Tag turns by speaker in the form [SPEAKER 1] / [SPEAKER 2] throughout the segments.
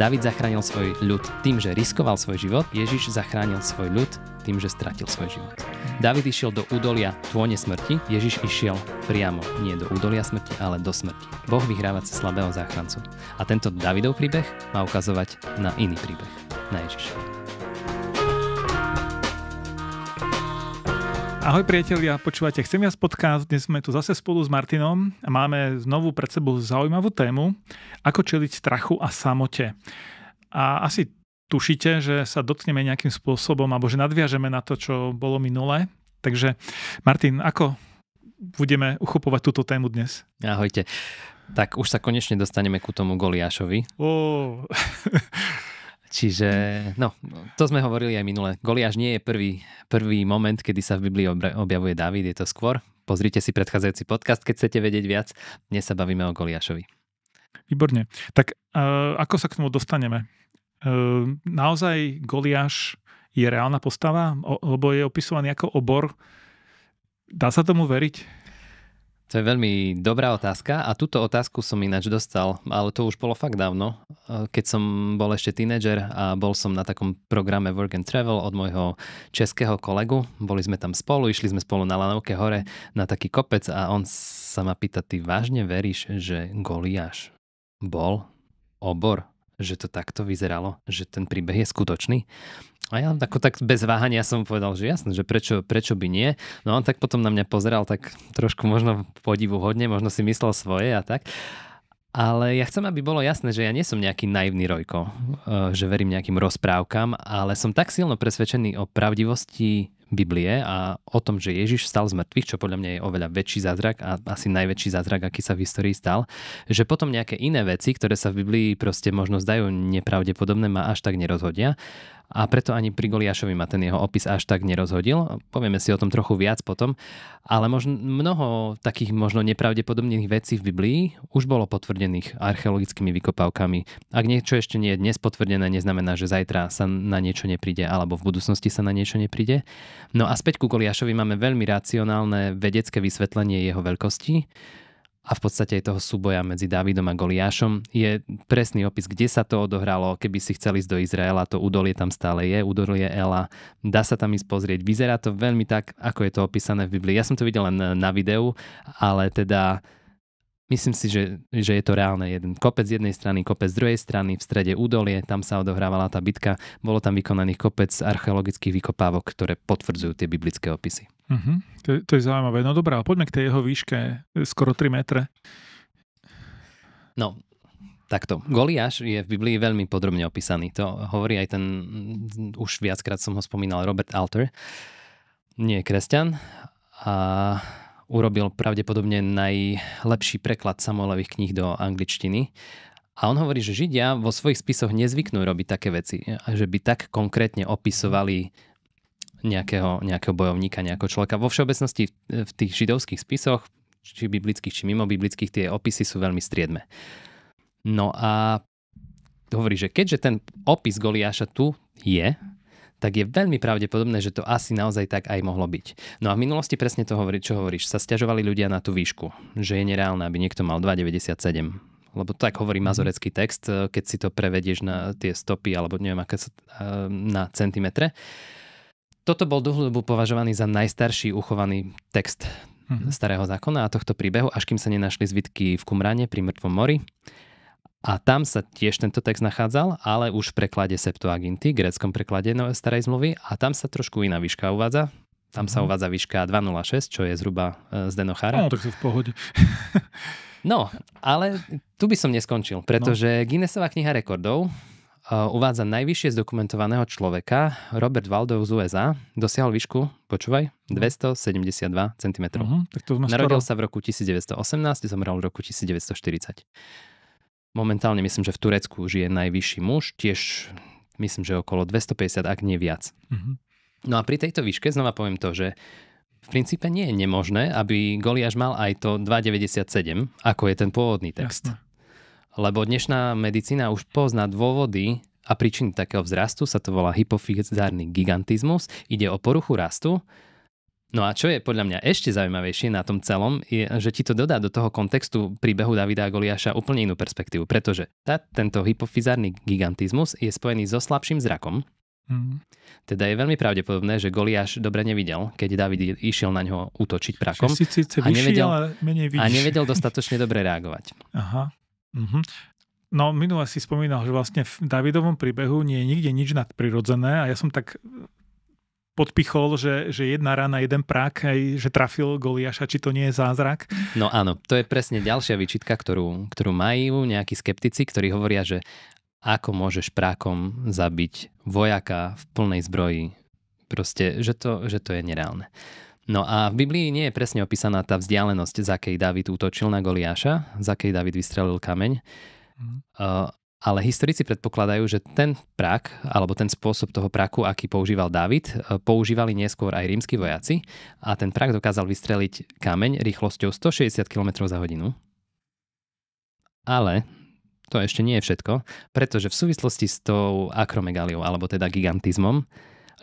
[SPEAKER 1] Dávid zachránil svoj ľud tým, že riskoval svoj život. Ježiš zachránil svoj ľud tým, že stratil svoj život. Dávid išiel do údolia tône smrti, Ježiš išiel priamo nie do údolia smrti, ale do smrti. Boh vyhráva cez slabého záchrancu. A tento Dávidov príbeh má ukazovať na iný príbeh, na Ježiša.
[SPEAKER 2] Ahoj priatelia, počúvate Chcem viac podcast. Dnes sme tu zase spolu s Martinom a máme znovu pred sebou zaujímavú tému, ako čeliť strachu a samote. A asi tušíte, že sa dotkneme nejakým spôsobom, alebo že nadviažeme na to, čo bolo minulé. Takže Martin, ako budeme uchopovať túto tému dnes?
[SPEAKER 1] Ahojte. Tak už sa konečne dostaneme ku tomu Goliášovi. Čiže, no, to sme hovorili aj minule. Goliáš nie je prvý moment, kedy sa v Biblii objavuje Dávid, je to skôr. Pozrite si predchádzajúci podcast, keď chcete vedieť viac. Dnes sa bavíme o Goliášovi.
[SPEAKER 2] Výborne. Tak ako sa k tomu dostaneme? Naozaj Goliáš je reálna postava? Lebo je opisovaný ako obor. Dá sa tomu veriť?
[SPEAKER 1] To je veľmi dobrá otázka a túto otázku som ináč dostal, ale to už bolo fakt dávno, keď som bol ešte tínedžer a bol som na takom programe Work and Travel od môjho českého kolegu. Boli sme tam spolu, išli sme spolu na lanovke hore na taký kopec a on sa ma pýta, ty vážne veríš, že Goliáš bol obor? Že to takto vyzeralo? Že ten príbeh je skutočný? A ja tak bez váhania som povedal, že jasné, že prečo by nie. No on tak potom na mňa pozeral tak trošku možno podivuhodne, možno si myslel svoje a tak. Ale ja chcem, aby bolo jasné, že ja nie som nejaký naivný Rojko, že verím nejakým rozprávkam, ale som tak silno presvedčený o pravdivosti Biblie a o tom, že Ježiš vstal z mŕtvych, čo podľa mňa je oveľa väčší zázrak a asi najväčší zázrak, aký sa v histórii stal, že potom nejaké iné veci, ktoré sa v Biblii proste možno zdajú nepravdepodobné, ma až tak nerozhodia. A preto ani pri Goliášovi ma ten jeho opis až tak nerozhodil. Povieme si o tom trochu viac potom. Ale možno mnoho takých možno nepravdepodobných vecí v Biblii už bolo potvrdených archeologickými vykopávkami. Ak niečo ešte nie je dnes potvrdené, neznamená, že zajtra sa na niečo nepríde alebo v budúcnosti sa na niečo nepríde. No a späť ku Goliášovi máme veľmi racionálne vedecké vysvetlenie jeho veľkosti. A v podstate aj toho súboja medzi Dávidom a Goliášom je presný opis, kde sa to odohralo. Keby si chceli ísť do Izraela, to údolie tam stále je, údolie Ela. Dá sa tam ísť pozrieť. Vyzerá to veľmi tak, ako je to opísané v Biblii. Ja som to videl len na videu, ale teda myslím si, že je to reálne. Jeden kopec z jednej strany, kopec z druhej strany, v strede údolie, tam sa odohrávala tá bitka. Bolo tam vykonaných kopec archeologických vykopávok, ktoré potvrdzujú tie biblické opisy.
[SPEAKER 2] To je zaujímavé. No dobrá, poďme k tej jeho výške, skoro 3 metre.
[SPEAKER 1] No, takto. Goliáš je v Biblii veľmi podrobne opísaný. To hovorí aj ten, už viackrát som ho spomínal, Robert Alter. Nie je kresťan a urobil pravdepodobne najlepší preklad Samuelových kníh do angličtiny. A on hovorí, že Židia vo svojich spisoch nezvyknú robiť také veci, že by tak konkrétne opisovali nejakého bojovníka, nejakého človeka. Vo všeobecnosti v tých židovských spisoch, či biblických, či mimo biblických, tie opisy sú veľmi striedme. No a hovorí, že keďže ten opis Goliáša tu je, tak je veľmi pravdepodobné, že to asi naozaj tak aj mohlo byť. No a v minulosti presne to hovorí, čo hovoríš, sa sťažovali ľudia na tú výšku, že je nereálne, aby niekto mal 2,97. Lebo tak hovorí mazorecký text, keď si to prevedieš na tie stopy, alebo neviem, aké na centimetre. Toto bol dlhú dobu považovaný za najstarší uchovaný text Starého zákona a tohto príbehu, až kým sa nenašli zvitky v Qumráne pri Mŕtvom mori. A tam sa tiež tento text nachádzal, ale už v preklade Septuaginty, gréckom preklade Starej zmluvy, a tam sa trošku iná výška uvádza. Tam sa uvádza výška 2,06, čo je zhruba z Denochára.
[SPEAKER 2] No, tak to v pohode.
[SPEAKER 1] No, ale tu by som neskončil, pretože Guinnessová kniha rekordov uvádza najvyššie zdokumentovaného človeka, Robert Waldo z USA, dosiahol výšku, počúvaj, 272 cm. Narodil sa v roku 1918, zomrel v roku 1940. Momentálne myslím, že v Turecku žije najvyšší muž, tiež myslím, že okolo 250, ak nie viac. No a pri tejto výške znova poviem to, že v princípe nie je nemožné, aby Goliáš mal aj to 2,97, ako je ten pôvodný text. Jasne. Lebo dnešná medicína už pozná dôvody a príčiny takého vzrastu, sa to volá hypofyzárny gigantizmus. Ide o poruchu rastu No a čo je podľa mňa ešte zaujímavejšie na tom celom, je, že ti to dodá do toho kontextu príbehu Davida a Goliáša úplne inú perspektívu, pretože tento hypofizárny gigantizmus je spojený so slabším zrakom. Teda je veľmi pravdepodobné, že Goliáš dobre nevidel, keď David išiel na ňo útočiť prakom a nevedel dostatočne dobre reagovať.
[SPEAKER 2] Aha. No minule si spomínal, že vlastne v Davidovom príbehu nie je nikde nič nadprirodzené a ja som tak podpichol, že jedna rana, jeden prák, aj že trafil Goliáša, či to nie je zázrak.
[SPEAKER 1] No áno, to je presne ďalšia výčitka, ktorú majú nejakí skeptici, ktorí hovoria, že ako môžeš prákom zabiť vojaka v plnej zbroji. Proste, že to je nereálne. No a v Biblii nie je presne opísaná tá vzdialenosť, z akej David útočil na Goliáša, z akej David vystrelil kameň. Ale historici predpokladajú, že ten prak, alebo ten spôsob toho praku, aký používal Dávid, používali neskôr aj rímski vojaci a ten prak dokázal vystreliť kameň rýchlosťou 160 km za hodinu. Ale to ešte nie je všetko, pretože v súvislosti s tou akromegaliou, alebo teda gigantizmom,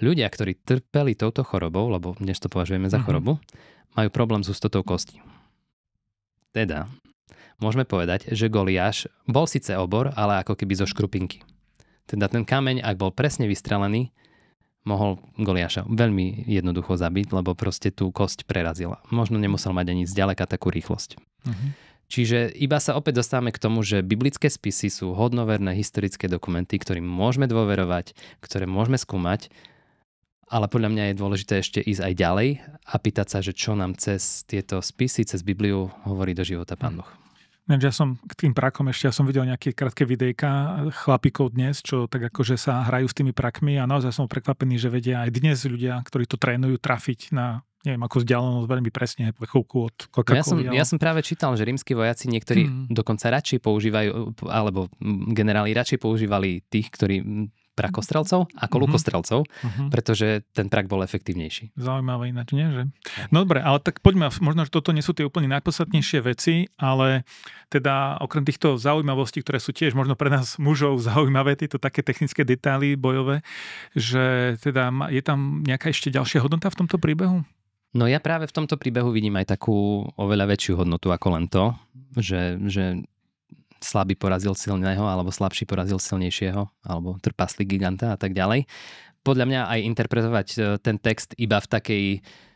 [SPEAKER 1] ľudia, ktorí trpeli touto chorobou, lebo dnes to považujeme za chorobu, majú problém s hustotou kosti. Teda môžeme povedať, že Goliáš bol síce obor, ale ako keby zo škrupinky. Teda ten kameň, ak bol presne vystrelený, mohol Goliáša veľmi jednoducho zabiť, lebo proste tú kosť prerazila. Možno nemusel mať ani zďaleka takú rýchlosť. Čiže iba sa opäť dostávame k tomu, že biblické spisy sú hodnoverné historické dokumenty, ktorým môžeme dôverovať, ktoré môžeme skúmať, ale podľa mňa je dôležité ešte ísť aj ďalej a pýtať sa, že čo nám cez tieto spisy, cez Bibliu hovorí do života Pán Boh.
[SPEAKER 2] Ja som k tým prakom ja som videl nejaké krátke videjka chlapíkov dnes, čo tak akože sa hrajú s tými prakmi a naozaj som prekvapený, že vedia aj dnes ľudia, ktorí to trénujú, trafiť na, neviem, ako vzdialenosť veľmi presne, vrcholku od Coca-Coly.
[SPEAKER 1] Ja som práve čítal, že rímski vojaci niektorí dokonca radšej používajú, alebo generáli radšej používali tých, ktorí prakostrelcov ako lukostrelcov, pretože ten prak bol efektívnejší.
[SPEAKER 2] Zaujímavé ináč, nie? Že? No dobre, ale tak poďme, možno, že toto nie sú tie úplne najpodstatnejšie veci, ale teda okrem týchto zaujímavostí, ktoré sú tiež možno pre nás mužov zaujímavé, tieto také technické detaily bojové, že teda je tam nejaká ešte ďalšia hodnota v tomto príbehu?
[SPEAKER 1] No ja práve v tomto príbehu vidím aj takú oveľa väčšiu hodnotu ako len to, že slabý porazil silného, alebo slabší porazil silnejšieho, alebo trpaslík giganta a tak ďalej. Podľa mňa aj interpretovať ten text iba v takej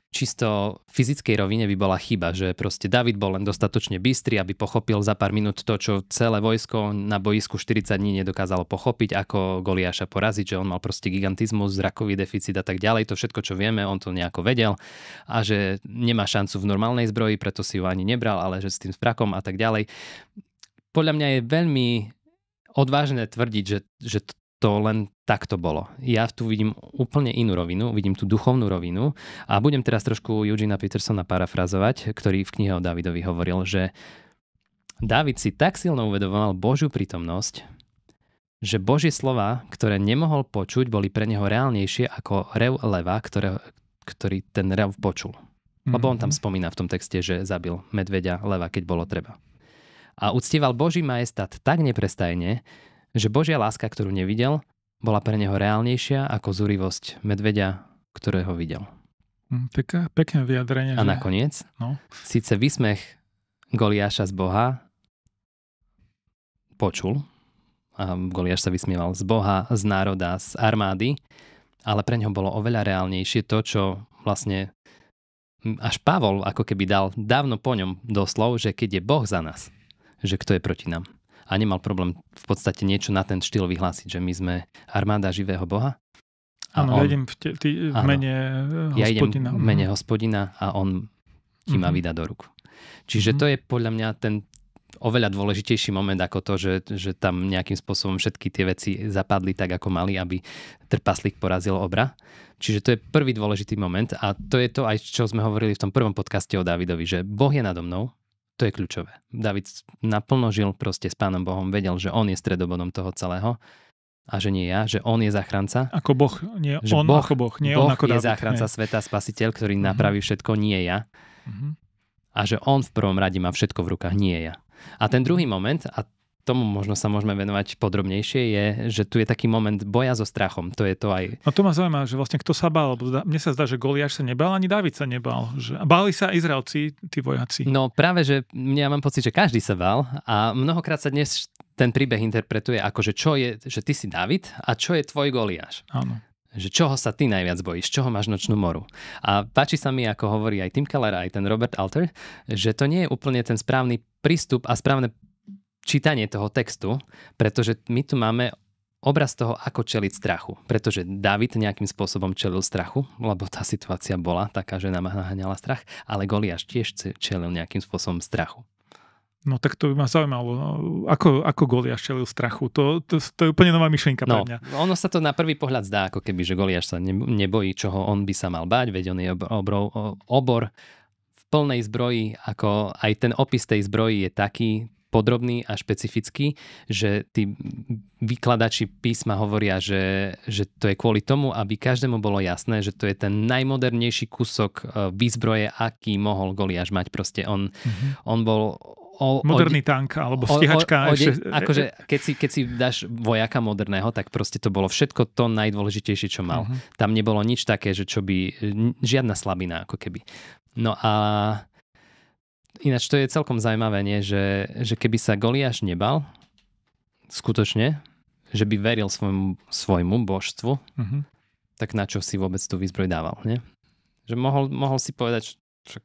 [SPEAKER 1] čisto fyzickej rovine by bola chyba, že proste David bol len dostatočne bystrý, aby pochopil za pár minút to, čo celé vojsko na boisku 40 dní nedokázalo pochopiť, ako Goliáša poraziť, že on mal proste gigantizmus, zrakový deficit a tak ďalej. To všetko, čo vieme, on to nejako vedel a že nemá šancu v normálnej zbroji, preto si ju ani nebral, ale že s tým sprakom a tak ďalej. Podľa mňa je veľmi odvážne tvrdiť, že to len takto bolo. Ja tu vidím úplne inú rovinu, vidím tú duchovnú rovinu a budem teraz trošku Eugena Petersona parafrazovať, ktorý v knihe o Davidovi hovoril, že David si tak silno uvedomoval Božiu prítomnosť, že Božie slova, ktoré nemohol počuť, boli pre neho reálnejšie ako rev leva, ktorý ten rev počul. Lebo on tam spomína v tom texte, že zabil medveďa, leva, keď bolo treba. A uctieval Boží majestát tak neprestajne, že Božia láska, ktorú nevidel, bola pre neho reálnejšia ako zúrivosť medveďa, ktorého videl.
[SPEAKER 2] Pekné vyjadrenie.
[SPEAKER 1] A nakoniec, síce výsmech Goliáša z Boha počul, a Goliáš sa vysmieval z Boha, z národa, z armády, ale pre neho bolo oveľa reálnejšie to, čo vlastne až Pavol ako keby dal dávno po ňom doslov, že keď je Boh za nás, že kto je proti nám. A nemal problém v podstate niečo na ten štýl vyhlásiť, že my sme armáda živého Boha.
[SPEAKER 2] Áno, ja idem v mene Hospodina.
[SPEAKER 1] Ja idem v mene Hospodina a on ti ma vydá do rúk. Čiže to je podľa mňa ten oveľa dôležitejší moment ako to, že tam nejakým spôsobom všetky tie veci zapadli tak, ako mali, aby trpaslík porazil obra. Čiže to je prvý dôležitý moment a to je to aj, čo sme hovorili v tom prvom podcaste o Dávidovi, že Boh je nado mnou. To je kľúčové. David naplno žil proste s Pánom Bohom, vedel, že on je stredobodom toho celého a že nie ja, že on je záchranca.
[SPEAKER 2] Ako Boh, nie on Boh, ako Boh, nie
[SPEAKER 1] Boh
[SPEAKER 2] on ako
[SPEAKER 1] je
[SPEAKER 2] David.
[SPEAKER 1] Záchranca sveta, spasiteľ, ktorý napraví všetko, nie ja. A že on v prvom rade má všetko v rukách, nie ja. A ten druhý moment, a tomu možno sa môžeme venovať podrobnejšie, je, že tu je taký moment boja so strachom. To je to aj...
[SPEAKER 2] No to ma zaujíma, že vlastne kto sa bál, lebo mne sa zdá, že Goliáš sa nebál, ani Dávid sa nebál. Báli sa Izraelci, tí vojaci.
[SPEAKER 1] No práve, že ja mám pocit, že každý sa bál a mnohokrát sa dnes ten príbeh interpretuje ako, že čo je, že ty si Dávid a čo je tvoj Goliáš.
[SPEAKER 2] Áno.
[SPEAKER 1] Že čoho sa ty najviac bojíš, čoho máš nočnú moru. A páči sa mi, ako hovorí aj Tim Keller, aj ten Robert Alter, že to nie je úplne ten správny prístup a správne čítanie toho textu, pretože my tu máme obraz toho, ako čeliť strachu. Pretože Dávid nejakým spôsobom čelil strachu, lebo tá situácia bola taká, že nám naháňala strach, ale Goliáš tiež čelil nejakým spôsobom strachu.
[SPEAKER 2] No tak to by ma zaujímalo. Ako Goliáš čelil strachu? To je úplne nová myšlienka pre mňa.
[SPEAKER 1] Ono sa to na prvý pohľad zdá, ako keby, že Goliáš sa nebojí, čoho on by sa mal báť, veď on je obor v plnej zbroji, ako aj ten opis tej zbroji je taký podrobný a špecifický, že tí vykladači písma hovoria, že to je kvôli tomu, aby každému bolo jasné, že to je ten najmodernejší kúsok výzbroje, aký mohol Goliáš mať. Proste on bol...
[SPEAKER 2] Moderný tank alebo stíhačka.
[SPEAKER 1] Akože keď si dáš vojaka moderného, tak proste to bolo všetko to najdôležitejšie, čo mal. Tam nebolo nič také, že čo by... Žiadna slabina, ako keby. No a ináč to je celkom zaujímavé, nie? Že keby sa Goliáš nebal, skutočne, že by veril svojmu božstvu, tak na čo si vôbec tú výzbroj dával, nie? Že mohol si povedať, že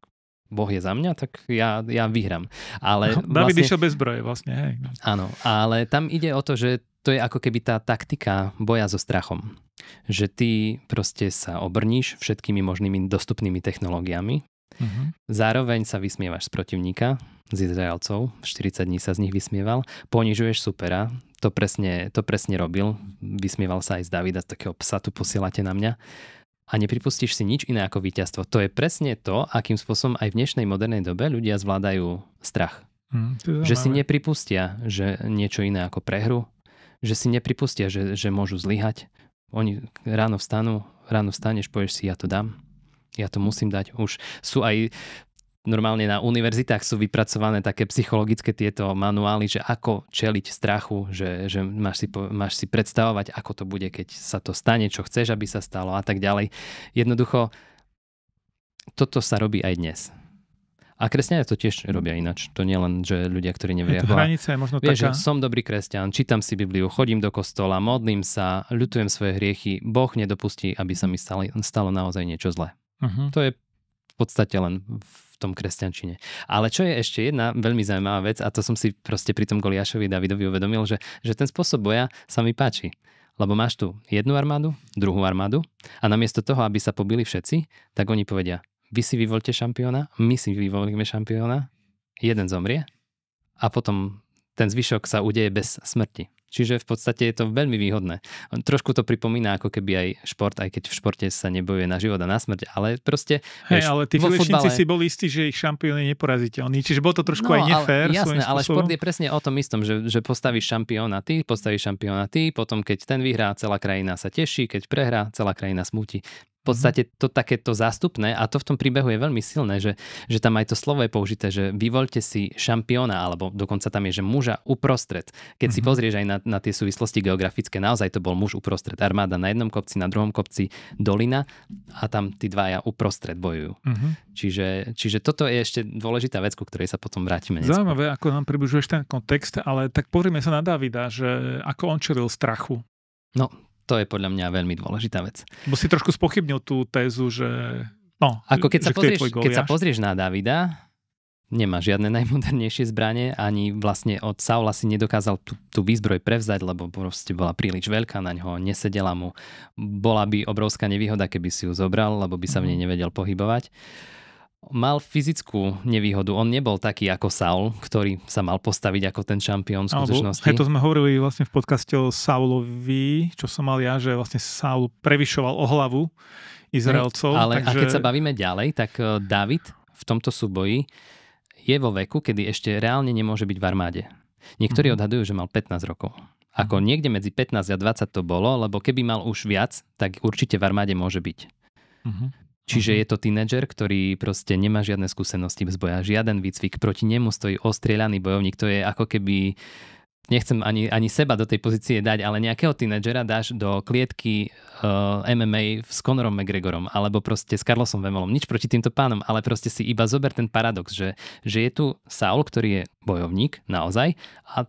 [SPEAKER 1] Boh je za mňa, tak ja vyhrám. Ale
[SPEAKER 2] David išiel bez zbroje vlastne. Hej.
[SPEAKER 1] Áno, ale tam ide o to, že to je ako keby tá taktika boja so strachom. Že ty proste sa obrníš všetkými možnými dostupnými technológiami. Zároveň sa vysmievaš z protivníka, z Izraelcov. 40 dní sa z nich vysmieval. Ponižuješ supera. To presne robil. Vysmieval sa aj z Davida, z takého psa tu posielate na mňa. A nepripustíš si nič iné ako víťazstvo. To je presne to, akým spôsobom aj v dnešnej modernej dobe ľudia zvládajú strach. Že si nepripustia, že niečo iné ako prehru. Že si nepripustia, že môžu zlyhať. Oni ráno vstaneš, povieš si, ja to dám. Ja to musím dať. Už sú aj normálne na univerzitách sú vypracované také psychologické tieto manuály, že ako čeliť strachu, že máš si predstavovať, ako to bude, keď sa to stane, čo chceš, aby sa stalo a tak ďalej. Jednoducho, toto sa robí aj dnes. A kresťania to tiež robia ináč. To nie len, že ľudia, ktorí neveria.
[SPEAKER 2] Hranica je možno
[SPEAKER 1] vieš,
[SPEAKER 2] taká...
[SPEAKER 1] že som dobrý kresťan, čítam si Bibliu, chodím do kostola, modlím sa, ľutujem svoje hriechy. Boh nedopustí, aby sa mi stalo naozaj niečo zlé. To je v podstate len v tom kresťančine. Ale čo je ešte jedna veľmi zaujímavá vec, a to som si proste pri tom Goliášovi Davidovi uvedomil, že ten spôsob boja sa mi páči. Lebo máš tu jednu armádu, druhú armádu a namiesto toho, aby sa pobili všetci, tak oni povedia, vy si vyvolte šampióna, my si vyvolíme šampióna, jeden zomrie a potom ten zvyšok sa udeje bez smrti. Čiže v podstate je to veľmi výhodné. Trošku to pripomína ako keby aj šport, aj keď v športe sa nebojuje na život a na smrť, ale proste...
[SPEAKER 2] ale tí futbalníci si boli istí, že ich šampión je neporaziteľný. Čiže bolo to trošku aj nefér.
[SPEAKER 1] Jasné, ale šport je presne o tom istom, že postavíš šampióna ty, potom keď ten vyhrá, celá krajina sa teší, keď prehrá, celá krajina smúti. V podstate to takéto zástupné, a to v tom príbehu je veľmi silné, že tam aj to slovo je použité, že vyvoľte si šampióna, alebo dokonca tam je, že muža uprostred. Keď si pozrieš aj na tie súvislosti geografické, naozaj to bol muž uprostred. Armáda na jednom kopci, na druhom kopci dolina a tam tí dvaja uprostred bojujú. Čiže toto je ešte dôležitá vec, ku ktorej sa potom vrátime.
[SPEAKER 2] Zaujímavé, ako nám približuješ ten kontext, ale tak pozrieme sa na Davida, že ako on čelil strachu.
[SPEAKER 1] No, to je podľa mňa veľmi dôležitá vec.
[SPEAKER 2] Bo si trošku spochybnil tú tézu, že... No,
[SPEAKER 1] ako keď sa pozrieš na Davida, nemá žiadne najmodernejšie zbranie, ani vlastne od Saula si nedokázal tú výzbroj prevzať, lebo proste bola príliš veľká na ňo, nesedela mu. Bola by obrovská nevýhoda, keby si ju zobral, lebo by sa v nej nevedel pohybovať. Mal fyzickú nevýhodu. On nebol taký ako Saul, ktorý sa mal postaviť ako ten šampión v skutočnosti.
[SPEAKER 2] To sme hovorili vlastne v podcaste o Saulovi, čo som mal ja, že vlastne Saul prevyšoval o hlavu Izraelcov.
[SPEAKER 1] Ale a keď sa bavíme ďalej, tak David v tomto súboji je vo veku, kedy ešte reálne nemôže byť v armáde. Niektorí odhadujú, že mal 15 rokov. Ako niekde medzi 15 a 20 to bolo, lebo keby mal už viac, tak určite v armáde môže byť. Čiže je to tínedžer, ktorý proste nemá žiadne skúsenosti z boja, žiaden výcvik, proti nemu stojí ostrieľaný bojovník, to je ako keby nechcem ani seba do tej pozície dať, ale nejakého tínedžera dáš do klietky MMA s Conorom McGregorom alebo proste s Carlosom Vemelom. Nič proti týmto pánom, ale proste si iba zober ten paradox, že je tu Saul, ktorý je bojovník naozaj a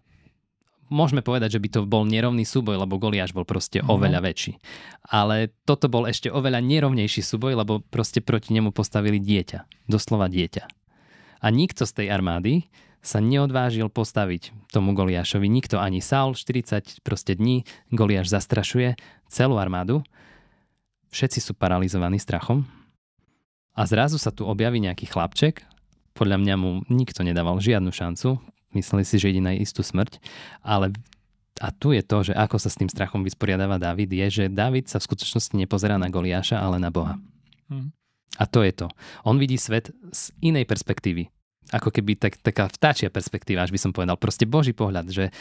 [SPEAKER 1] môžeme povedať, že by to bol nerovný súboj, lebo Goliáš bol proste oveľa väčší. Ale toto bol ešte oveľa nerovnejší súboj, lebo proste proti nemu postavili dieťa. Doslova dieťa. A nikto z tej armády sa neodvážil postaviť tomu Goliášovi. Nikto, ani Saul, 40 proste dní, Goliáš zastrašuje celú armádu. Všetci sú paralizovaní strachom. A zrazu sa tu objaví nejaký chlapček. Podľa mňa mu nikto nedával žiadnu šancu. Mysleli si, že ide na istú smrť. Ale a tu je to, že ako sa s tým strachom vysporiadáva Dávid, je, že Dávid sa v skutočnosti nepozerá na Goliáša, ale na Boha. A to je to. On vidí svet z inej perspektívy. Ako keby taká vtáčia perspektíva, až by som povedal. Proste Boží pohľad, že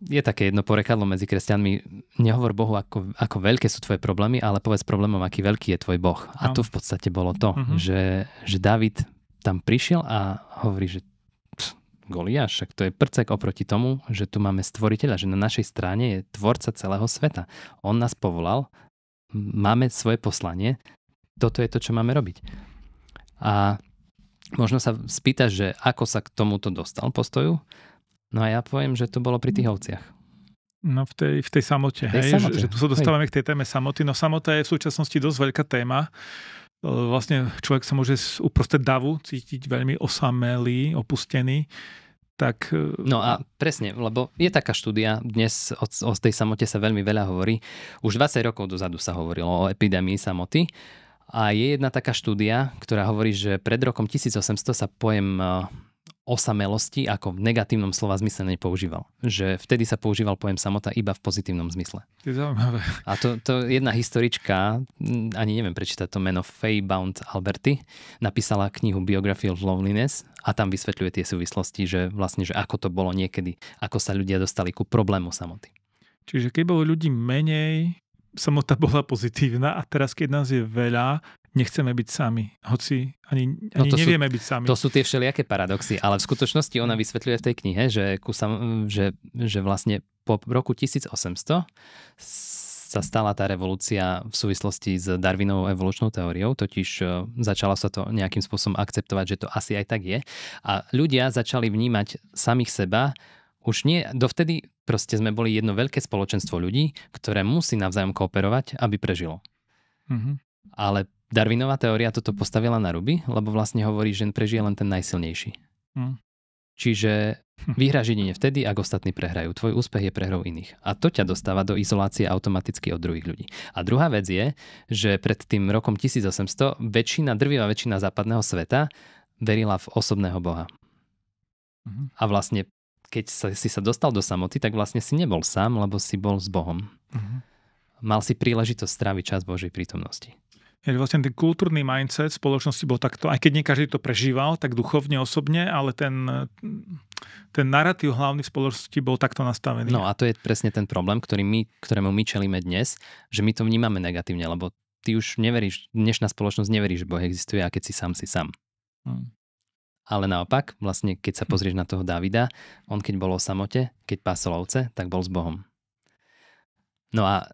[SPEAKER 1] je také jedno porekadlo medzi kresťanmi. Nehovor Bohu, ako veľké sú tvoje problémy, ale povedz problémom, aký veľký je tvoj Boh. A tu v podstate bolo to, že Dávid tam prišiel a hovorí, že Goliáš, však to je prcek oproti tomu, že tu máme stvoriteľa, že na našej strane je tvorca celého sveta. On nás povolal, máme svoje poslanie, toto je to, čo máme robiť. A možno sa spýtaš, že ako sa k tomuto dostal postoju? No a ja poviem, že to bolo pri tých ovciach.
[SPEAKER 2] No v tej samote. Že tu sa dostávame k tej téme samoty. No samota je v súčasnosti dosť veľká téma. Vlastne človek sa môže uprostred davu cítiť veľmi osamelý, opustený. Tak...
[SPEAKER 1] No a presne, lebo je taká štúdia, dnes o tej samote sa veľmi veľa hovorí. Už 20 rokov dozadu sa hovorilo o epidémii samoty. A je jedna taká štúdia, ktorá hovorí, že pred rokom 1800 sa pojem osamelosti ako v negatívnom slova zmysle nepoužíval. Že vtedy sa používal pojem samota iba v pozitívnom zmysle.
[SPEAKER 2] To je zaujímavé.
[SPEAKER 1] A to jedna historička, ani neviem prečítať to meno, Faye Bound Alberti, napísala knihu Biography of Loneliness a tam vysvetľuje tie súvislosti, že vlastne, že ako to bolo niekedy, ako sa ľudia dostali ku problému samoty.
[SPEAKER 2] Čiže keď bolo ľudí menej, samota bola pozitívna a teraz, keď nás je veľa, nechceme byť sami. Hoci ani nevieme byť sami.
[SPEAKER 1] To sú tie všelijaké paradoxy, ale v skutočnosti ona vysvetľuje v tej knihe, že vlastne po roku 1800 sa stala tá revolúcia v súvislosti s Darwinovou evolučnou teóriou, totiž začalo sa to nejakým spôsobom akceptovať, že to asi aj tak je. A ľudia začali vnímať samých seba. Už nie, dovtedy proste sme boli jedno veľké spoločenstvo ľudí, ktoré musí navzájom kooperovať, aby prežilo. Ale Darwinová teória toto postavila na ruby, lebo vlastne hovorí, že prežije len ten najsilnejší. Čiže vyhráš jedine vtedy, ak ostatní prehrajú. Tvoj úspech je prehrou iných. A to ťa dostáva do izolácie automaticky od druhých ľudí. A druhá vec je, že pred tým rokom 1800 drvivá väčšina západného sveta verila v osobného Boha. A vlastne keď si sa dostal do samoty, tak vlastne si nebol sám, lebo si bol s Bohom. Mal si príležitosť stráviť čas Božej prítomnosti.
[SPEAKER 2] Je vlastne ten kultúrny mindset spoločnosti bol takto, aj keď nie každý to prežíval, tak duchovne, osobne, ale ten narratív hlavný v spoločnosti bol takto nastavený.
[SPEAKER 1] No a to je presne ten problém, ktorému my čelíme dnes, že my to vnímame negatívne, lebo ty už neveríš, dnešná spoločnosť neverí, že Boh existuje a keď si sám. Ale naopak, vlastne keď sa pozrieš na toho Dávida, on keď bol o samote, keď pásol ovce, tak bol s Bohom. No a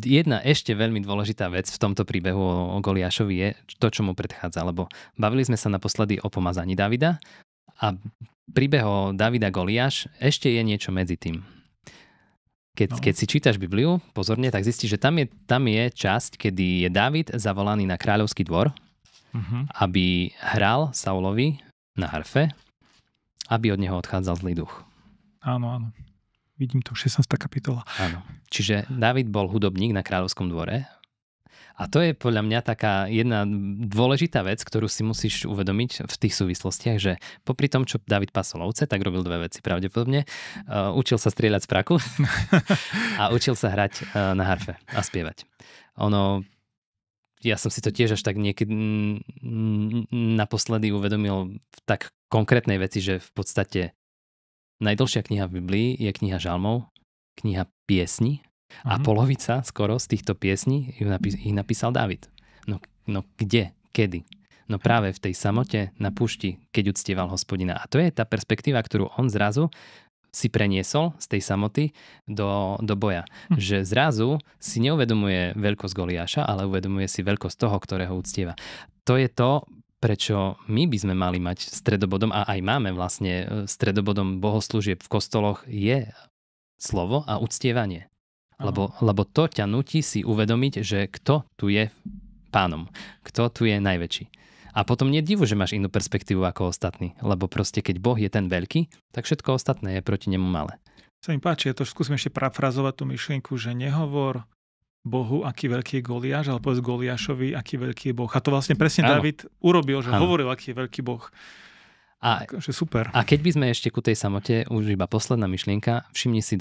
[SPEAKER 1] jedna ešte veľmi dôležitá vec v tomto príbehu o Goliášovi je to, čo mu predchádza, lebo bavili sme sa naposledy o pomazaní Dávida a príbeh o Dávida Goliáš ešte je niečo medzi tým. Keď si čítaš Bibliu, pozorne, tak zistíš, že tam je časť, kedy je Dávid zavolaný na kráľovský dvor, aby hral Saulovi na harfe, aby od neho odchádzal zlý duch.
[SPEAKER 2] Áno. Vidím to, 16. kapitola.
[SPEAKER 1] Áno. Čiže Dávid bol hudobník na kráľovskom dvore a to je podľa mňa taká jedna dôležitá vec, ktorú si musíš uvedomiť v tých súvislostiach, že popri tom, čo Dávid pasol ovce, tak robil dve veci pravdepodobne. Učil sa strieľať z praku a učil sa hrať na harfe a spievať. Ja som si to tiež až tak niekedy naposledy uvedomil v tak konkrétnej veci, že v podstate najdlhšia kniha v Biblii je kniha Žalmov, kniha piesni a polovica skoro z týchto piesní ich napísal Dávid. No kde? Kedy? No práve v tej samote na púšti, keď uctieval Hospodina. A to je tá perspektíva, ktorú on zrazu si preniesol z tej samoty do boja. Že zrazu si neuvedomuje veľkosť Goliáša, ale uvedomuje si veľkosť toho, ktorého uctieva. To je to, prečo my by sme mali mať stredobodom, a aj máme vlastne stredobodom bohoslúžieb v kostoloch, je slovo a uctievanie. Lebo to ťa nutí si uvedomiť, že kto tu je pánom, kto tu je najväčší. A potom nie divu, že máš inú perspektívu ako ostatní, lebo proste keď Boh je ten veľký, tak všetko ostatné je proti nemu malé.
[SPEAKER 2] Sa mi páči, ja to skúsim ešte parafrazovať tú myšlienku, že nehovor Bohu, aký veľký je Goliáš, ale povedz Goliášovi, aký veľký je Boh. A to vlastne presne Dávid urobil, že hovoril, aký je veľký Boh. Takže super.
[SPEAKER 1] A keď by sme ešte ku tej samote, už iba posledná myšlienka, všimni si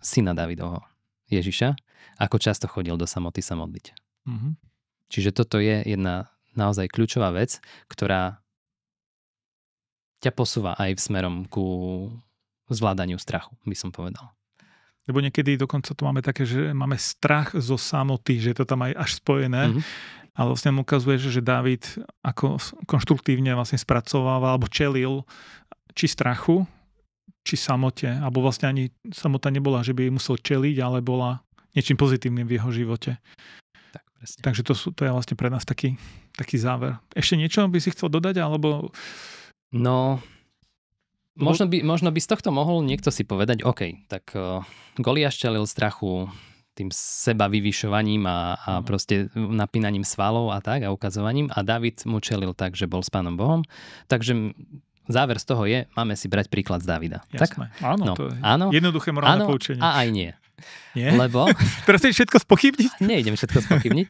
[SPEAKER 1] syna Dávidovho, Ježiša, ako často chodil do samoty sa modliť. Mm-hmm. Čiže toto je jedna naozaj kľúčová vec, ktorá ťa posúva aj v smerom ku zvládaniu strachu, by som povedal.
[SPEAKER 2] Lebo niekedy dokonca to máme také, že máme strach zo samoty, že je to tam aj až spojené. Mm-hmm. Ale vlastne mu ukazuje, že Dávid ako konštruktívne vlastne spracovával alebo čelil či strachu, či samote. Alebo vlastne ani samota nebola, že by musel čeliť, ale bola niečím pozitívnym v jeho živote. Takže to je vlastne pre nás taký záver. Ešte niečo by si chcel dodať? Alebo...
[SPEAKER 1] No, možno by z tohto mohol niekto si povedať, OK, tak Goliáš čelil strachu tým seba vyvyšovaním a proste napínaním svalov a tak a ukazovaním, a Dávid mu čelil tak, že bol s Pánom Bohom. Takže záver z toho je, máme si brať príklad z Dávida.
[SPEAKER 2] Jasné.
[SPEAKER 1] Tak?
[SPEAKER 2] Áno, to je jednoduché morálne poučenie.
[SPEAKER 1] A aj nie.
[SPEAKER 2] Nie?
[SPEAKER 1] Lebo...
[SPEAKER 2] Teraz chceš všetko spochybniť?
[SPEAKER 1] Nejdem všetko spochybniť.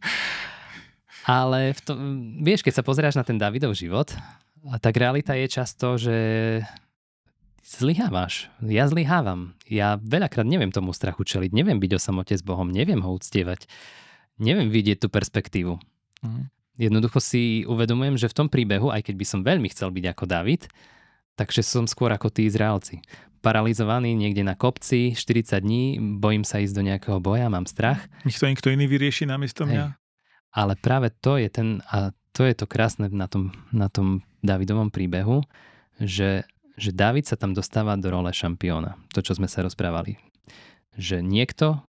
[SPEAKER 1] Ale vieš, keď sa pozeráš na ten Dávidov život, tak realita je často, že zlyhávaš. Ja zlyhávam. Ja veľakrát neviem tomu strachu čeliť. Neviem byť o samote s Bohom. Neviem ho uctievať. Neviem vidieť tú perspektívu. Jednoducho si uvedomujem, že v tom príbehu, aj keď by som veľmi chcel byť ako Dávid, takže som skôr ako tí Izraelci. Paralizovaný niekde na kopci, 40 dní, bojím sa ísť do nejakého boja, mám strach.
[SPEAKER 2] Nikto iný vyrieši namiesto mňa.
[SPEAKER 1] Ale práve to je to je to krásne na tom Dávidovom príbehu, že Dávid sa tam dostáva do role šampióna. To, čo sme sa rozprávali. Že niekto,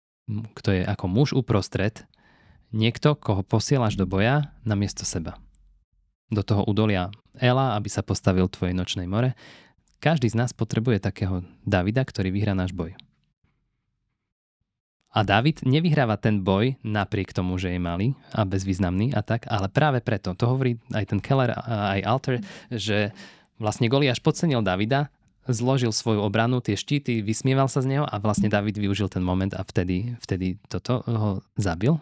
[SPEAKER 1] kto je ako muž uprostred, niekto, koho posielaš do boja namiesto seba. Do toho údolia Ela, aby sa postavil tvojej nočnej more. Každý z nás potrebuje takého Davida, ktorý vyhrá náš boj. A Dávid nevyhráva ten boj napriek tomu, že je malý a bezvýznamný a tak, ale práve preto, to hovorí aj ten Keller a aj Alter, že vlastne Goliáš podcenil Davida, zložil svoju obranu, tie štíty, vysmieval sa z neho a vlastne Dávid využil ten moment a vtedy toto ho zabil.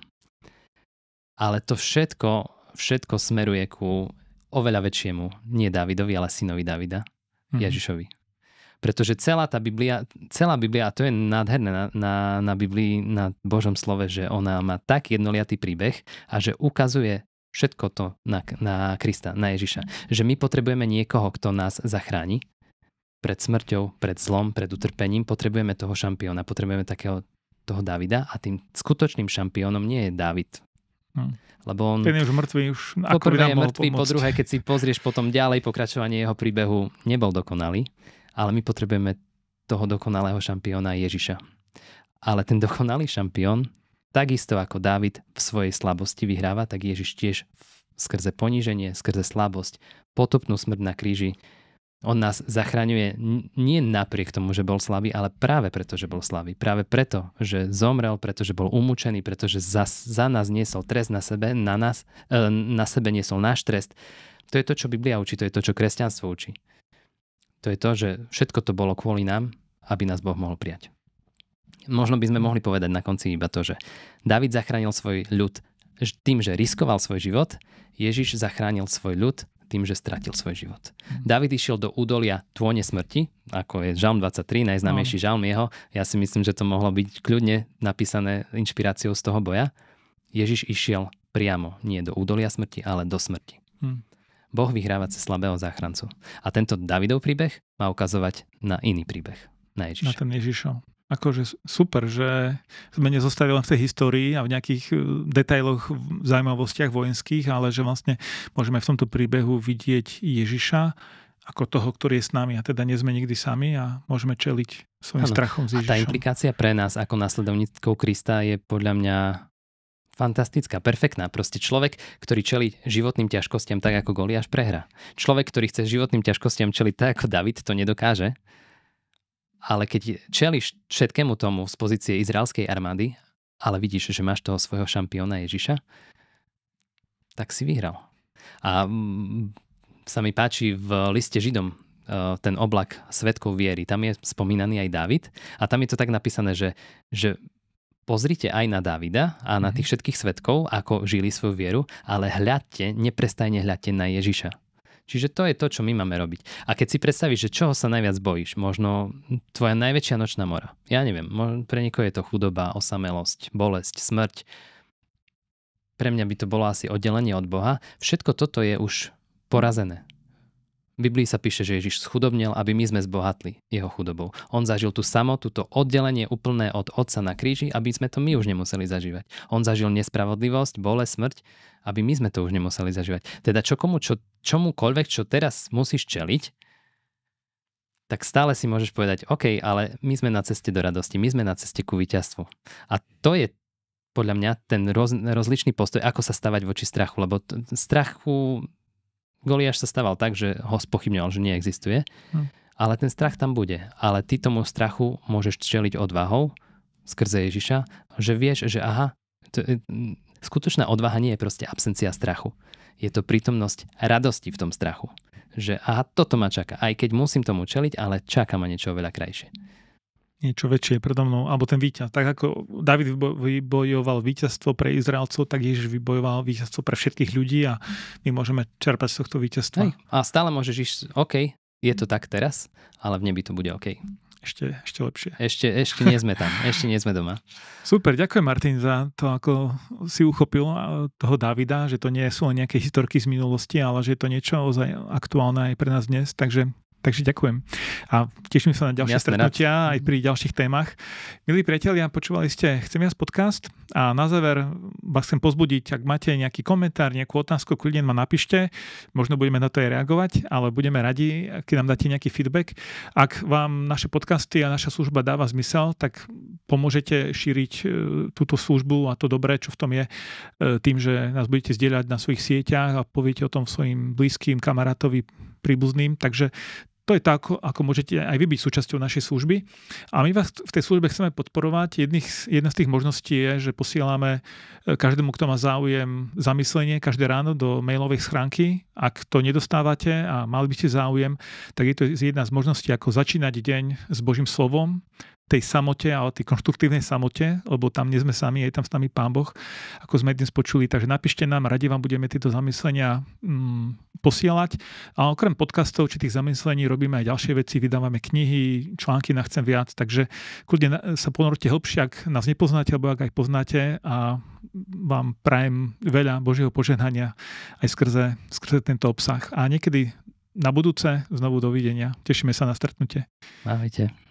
[SPEAKER 1] Ale to všetko smeruje ku oveľa väčšiemu, nie Dávidovi, ale synovi Dávida, Ježišovi. Pretože celá Biblia, a to je nádherné na Biblii, na Božom slove, že ona má tak jednoliatý príbeh a že ukazuje všetko to na Krista, na Ježiša. Že my potrebujeme niekoho, kto nás zachráni pred smrťou, pred zlom, pred utrpením. Potrebujeme toho šampióna, potrebujeme takého toho Dávida a tým skutočným šampiónom nie je Dávid. Lebo on...
[SPEAKER 2] Ten je už mŕtvý, už ako by nám mohol pomôcť.
[SPEAKER 1] Po druhé, keď si pozrieš potom ďalej pokračovanie jeho príbehu, nebol dokonalý, ale my potrebujeme toho dokonalého šampióna Ježiša. Ale ten dokonalý šampión, takisto ako Dávid v svojej slabosti vyhráva, tak Ježiš tiež skrze poníženie, skrze slabosť, potupnú smrť na kríži, on nás zachraňuje nie napriek tomu, že bol slabý, ale práve preto, že bol slabý. Práve preto, že zomrel, pretože bol umúčený, pretože za nás niesol trest na sebe, na sebe niesol náš trest. To je to, čo Biblia učí, to je to, čo kresťanstvo učí. To je to, že všetko to bolo kvôli nám, aby nás Boh mohol prijať. Možno by sme mohli povedať na konci iba to, že Dávid zachránil svoj ľud tým, že riskoval svoj život, Ježiš zachránil svoj ľud tým, že stratil svoj život. Dávid išiel do údolia tône smrti, ako je Žalm 23, najznámejší žalm jeho. Ja si myslím, že to mohlo byť kľudne napísané inšpiráciou z toho boja. Ježiš išiel priamo, nie do údolia smrti, ale do smrti. Boh vyhráva cez slabého záchrancu. A tento Dávidov príbeh má ukazovať na iný príbeh, na Ježiša.
[SPEAKER 2] Na ten Ježišov. Akože super, že sme nezostali len v tej histórii a v nejakých detailoch, zaujímavostiach vojenských, ale že vlastne môžeme v tomto príbehu vidieť Ježiša ako toho, ktorý je s nami a teda nie sme nikdy sami a môžeme čeliť svojim strachom s Ježišom.
[SPEAKER 1] A tá implikácia pre nás ako následovníkov Krista je podľa mňa fantastická, perfektná. Proste človek, ktorý čelí životným ťažkostiam tak, ako Goliáš, prehrá. Človek, ktorý chce životným ťažkostiam čeliť tak, ako David, to nedokáže. Ale keď čelíš všetkému tomu z pozície izraelskej armády, ale vidíš, že máš toho svojho šampióna Ježiša, tak si vyhral. A sa mi páči v liste Židom ten oblak svedkov viery. Tam je spomínaný aj Dávid a tam je to tak napísané, že pozrite aj na Dávida a na tých všetkých svedkov, ako žili svoju vieru, ale neprestajne hľadte na Ježiša. Čiže to je to, čo my máme robiť. A keď si predstavíš, že čoho sa najviac bojíš, možno tvoja najväčšia nočná mora. Ja neviem, pre niekoho je to chudoba, osamelosť, bolesť, smrť. Pre mňa by to bolo asi oddelenie od Boha. Všetko toto je už porazené. V Biblii sa píše, že Ježiš schudobnel, aby my sme zbohatli jeho chudobou. On zažil tú samotu, to oddelenie úplné od Otca na kríži, aby sme to my už nemuseli zažívať. On zažil nespravodlivosť, bolesť, smrť, aby my sme to už nemuseli zažívať. Teda čomukoľvek, čo teraz musíš čeliť, tak stále si môžeš povedať, OK, ale my sme na ceste do radosti, my sme na ceste ku víťazstvu. A to je podľa mňa ten rozličný postoj, ako sa stavať voči strachu, lebo strachu Goliáš sa stával tak, že ho spochybňoval, že neexistuje, ale ten strach tam bude. Ale ty tomu strachu môžeš čeliť odvahou skrze Ježiša, že vieš, že skutočná odvaha nie je proste absencia strachu. Je to prítomnosť radosti v tom strachu. Že toto ma čaká. Aj keď musím tomu čeliť, ale čaká ma niečo oveľa krajšie.
[SPEAKER 2] Niečo väčšie predo mnou, alebo ten víťaz. Tak ako David vybojoval víťazstvo pre Izraelcov, tak Ježiš vybojoval víťazstvo pre všetkých ľudí a my môžeme čerpať z tohto víťazstva.
[SPEAKER 1] A stále môžeš ísť, OK, je to tak teraz, ale v nebi to bude OK.
[SPEAKER 2] Ešte lepšie.
[SPEAKER 1] Ešte nie sme tam, ešte nie sme doma.
[SPEAKER 2] Super, ďakujem Martin za to, ako si uchopil toho Davida, že to nie sú len nejaké historky z minulosti, ale že je to niečo ozaj aktuálne aj pre nás dnes, takže ďakujem. A teším sa na ďalšie stretnutia aj pri ďalších témach. Milí priatelia, počúvali ste Chcem viac podcast a na záver vás chcem pozbudiť, ak máte nejaký komentár, nejakú otázku, kľudne ma napíšte. Možno budeme na to aj reagovať, ale budeme radi, keď nám dáte nejaký feedback. Ak vám naše podcasty a naša služba dáva zmysel, tak pomôžete šíriť túto službu a to dobré, čo v tom je, tým, že nás budete zdieľať na svojich sieťach a poviete o tom svojim blízkym, kamarátovi, príbuzným. Takže to je tak, ako môžete aj vy byť súčasťou našej služby. A my vás v tej službe chceme podporovať. Jedna z tých možností je, že posielame každému, kto má záujem, zamyslenie každé ráno do mailovej schránky. Ak to nedostávate a mali by ste záujem, tak je to jedna z možností, ako začínať deň s Božím slovom, tej samote a o tej konštruktívnej samote, lebo tam nie sme sami, je tam s nami Pán Boh, ako sme dnes počuli. Takže napíšte nám, radi vám budeme tieto zamyslenia posielať. A okrem podcastov či tých zamyslení robíme aj ďalšie veci, vydávame knihy, články na Chcem viac, takže kľudne sa ponorte hlbšie, ak nás nepoznáte, alebo ak aj poznáte a vám prajem veľa Božieho požehnania aj skrze tento obsah. A niekedy na budúce znovu dovidenia. Tešíme sa na stretnutie.
[SPEAKER 1] Ahojte.